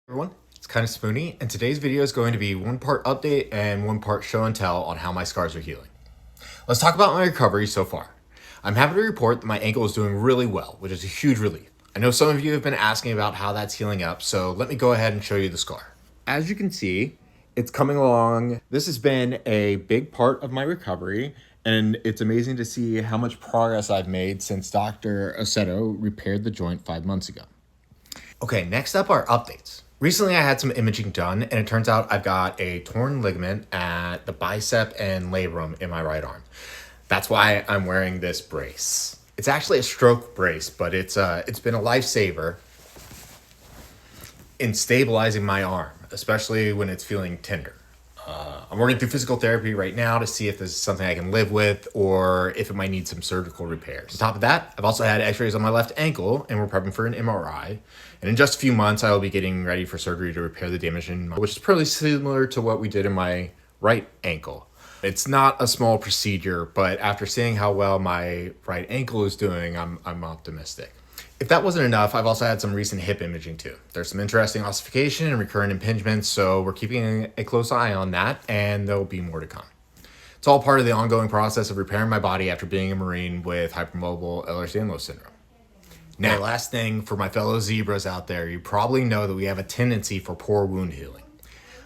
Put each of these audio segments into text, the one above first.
Everyone, it's KindaSpoony, and today's video is going to be one part update and one part show and tell on how my scars are healing. Let's talk about my recovery so far. I'm happy to report that my ankle is doing really well, which is a huge relief. I know some of you have been asking about how that's healing up, so let me go ahead and show you the scar. As you can see, it's coming along. This has been a big part of my recovery, and it's amazing to see how much progress I've made since Dr. Aceto repaired the joint 5 months ago. Okay, next up are updates. Recently I had some imaging done, and it turns out I've got a torn ligament at the bicep and labrum in my right arm. That's why I'm wearing this brace. It's actually a stroke brace, but it's been a lifesaver in stabilizing my arm, especially when it's feeling tender. I'm working through physical therapy right now to see if this is something I can live with or if it might need some surgical repairs. On top of that, I've also had x-rays on my left ankle and we're prepping for an MRI. And in just a few months, I will be getting ready for surgery to repair the damage, which is pretty similar to what we did in my right ankle. It's not a small procedure, but after seeing how well my right ankle is doing, I'm optimistic. If that wasn't enough, I've also had some recent hip imaging too. There's some interesting ossification and recurrent impingements, so we're keeping a close eye on that, and there'll be more to come. It's all part of the ongoing process of repairing my body after being a Marine with hypermobile Ehlers-Danlos syndrome. Now, last thing for my fellow zebras out there, you probably know that we have a tendency for poor wound healing.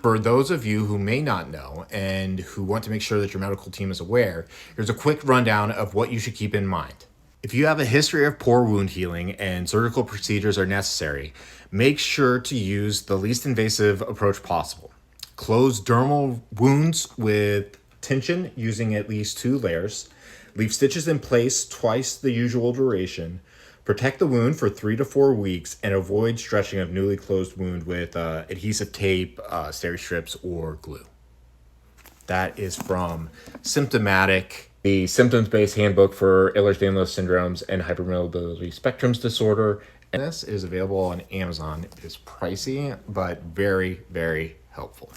For those of you who may not know and who want to make sure that your medical team is aware, here's a quick rundown of what you should keep in mind. If you have a history of poor wound healing and surgical procedures are necessary, make sure to use the least invasive approach possible. Close dermal wounds with tension using at least 2 layers. Leave stitches in place twice the usual duration. Protect the wound for 3 to 4 weeks and avoid stretching of newly closed wound with adhesive tape, steri strips, or glue. That is from Symptomatic, the symptoms-based handbook for Ehlers-Danlos syndromes and hypermobility spectrums disorder. And this is available on Amazon. It is pricey, but very, very helpful.